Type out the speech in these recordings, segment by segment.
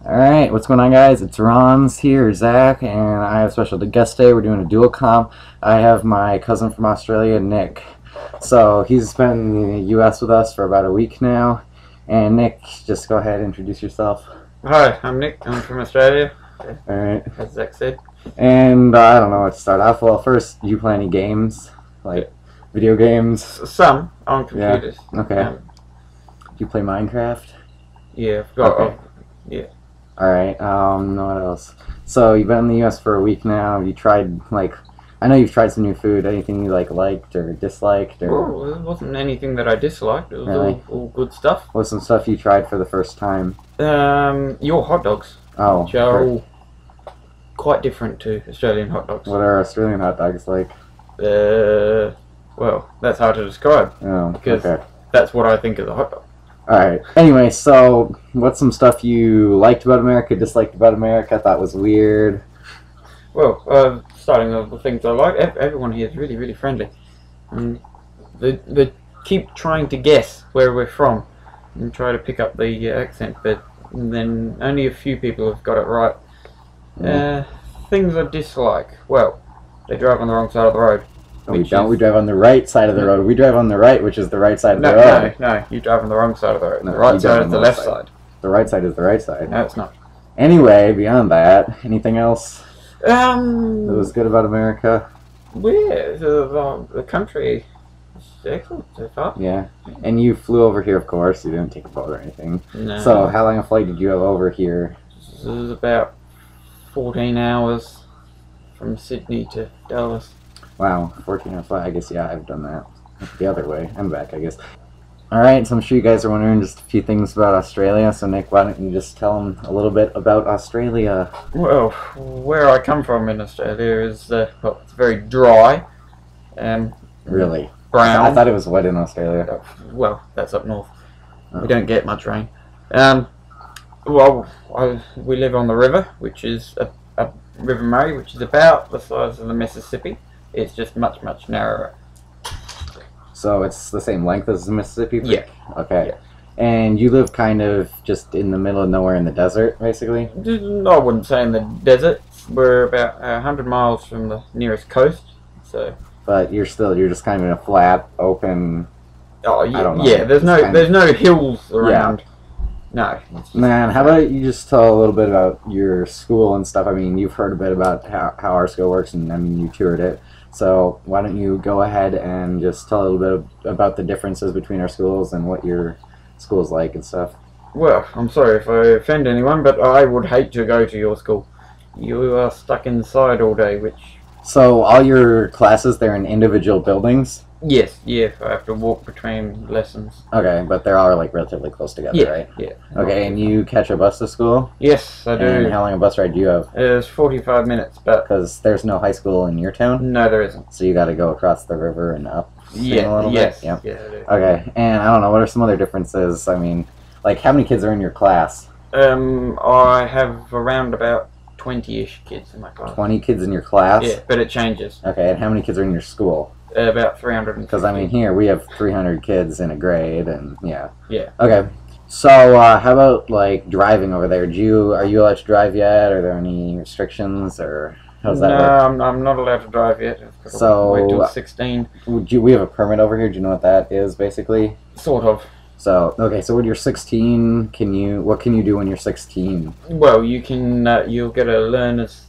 Alright, what's going on, guys? It's wronsz here, Zach, and I have a special guest today. We're doing a dual comp. I have my cousin from Australia, Nick. So he's been in the US with us for about a week now. And Nick, just go ahead and introduce yourself. Hi, I'm Nick. I'm from Australia. Alright. As Zach said. And I don't know what to start off. Well, first, do you play any games? Like video games? Some on computers. Yeah. Okay. Do you play Minecraft? Yeah, I've got. Okay. Yeah. Alright, what else? So, you've been in the US for a week now. You tried, I know you've tried some new food. Anything you, liked or disliked? Or... Well, there wasn't anything that I disliked. It was Really? all good stuff. What's some stuff you tried for the first time? Your hot dogs. Oh. Which are all quite different to Australian hot dogs. What are Australian hot dogs like? Well, that's hard to describe. Oh, because okay. That's what I think of a hot dog. Alright, anyway, so, what's some stuff you liked about America, disliked about America, thought was weird? Well, starting with the things I like, everyone here is really, really friendly. And they keep trying to guess where we're from and try to pick up the accent, but then only a few people have got it right. Things I dislike, well, they drive on the wrong side of the road. No, we don't. We drive on the right side of the road. We drive on the right, which is the right side of the road. No, you drive on the wrong side of the road. No, the right side is the left side. The right side is the right side. No, it's not. Anyway, beyond that, anything else that That was good about America? Yeah, the country is excellent so far. Yeah. And you flew over here, of course. You didn't take a boat or anything. No. So, how long a flight did you have over here? This is about 14 hours from Sydney to Dallas. Wow, 14 hour flight. I guess, yeah, I've done that. The other way. I'm back, I guess. Alright, so I'm sure you guys are wondering just a few things about Australia. So, Nick, why don't you just tell them a little bit about Australia? Well, where I come from in Australia is, well, it's very dry. Really? Brown. I thought it was wet in Australia. Well, that's up north. Oh. We don't get much rain. Well, we live on the river, which is a River Murray, which is about the size of the Mississippi. It's just much, much narrower. So it's the same length as the Mississippi? Yeah. Okay. Yeah. And you live kind of just in the middle of nowhere in the desert, basically? I wouldn't say in the desert. We're about 100 miles from the nearest coast. So. But you're just kind of in a flat, open... Oh, yeah. I don't know. Yeah, there's no hills around. Yeah. No. Man, how about you just tell a little bit about your school and stuff? I mean, you've heard a bit about how our school works, and I mean, you toured it. So why don't you go ahead and just tell a little bit about the differences between our schools and what your school's like and stuff. Well, I'm sorry if I offend anyone, but I would hate to go to your school. You are stuck inside all day, which... So all your classes, they're in individual buildings? Yes, yeah, I have to walk between lessons. Okay, but they're all relatively close together, right? Yeah. Okay, and you catch a bus to school? Yes, I do. And how long a bus ride do you have? It's 45 minutes, but... Because there's no high school in your town? No, there isn't. So you got to go across the river and up a little yes. bit? Yep. Yeah, I do. Okay, and I don't know, what are some other differences? I mean, how many kids are in your class? I have around about 20-ish kids in my class. 20 kids in your class? Yeah, but it changes. Okay, and how many kids are in your school? About 300. Because, I mean, here we have 300 kids in a grade, and yeah. Yeah. Okay, so how about, driving over there? Are you allowed to drive yet? Are there any restrictions, or how does that work? No, I'm not allowed to drive yet. So, wait till 16. We have a permit over here. Do you know what that is, basically? Sort of. So, okay, so when you're 16, what can you do when you're 16? Well, you can, you'll get a learner's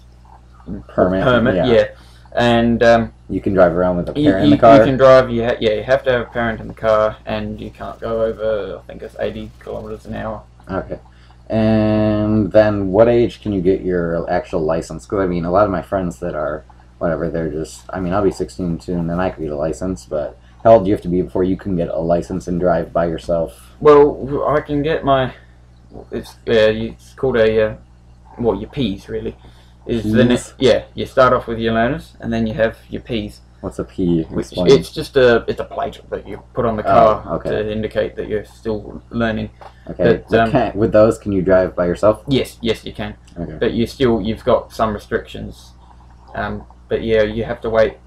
permit, yeah. And, you can drive around with a parent in the car? You can drive, you have to have a parent in the car, and you can't go over, I think it's 80 kilometers an hour. Okay. And then what age can you get your actual license? Because, I mean, a lot of my friends that are, whatever, they're just, I mean, I'll be 16 soon, and I could get a license, but how old do you have to be before you can get a license and drive by yourself? Well, I can get my, it's called a, well, your P's, really. P's? Yeah, you start off with your learners, and then you have your P's. What's a P? Explain. It's just it's a plate that you put on the car to indicate that you're still learning. Okay. But, with those, can you drive by yourself? Yes, you can. Okay. But you've got some restrictions. But yeah, you have to wait.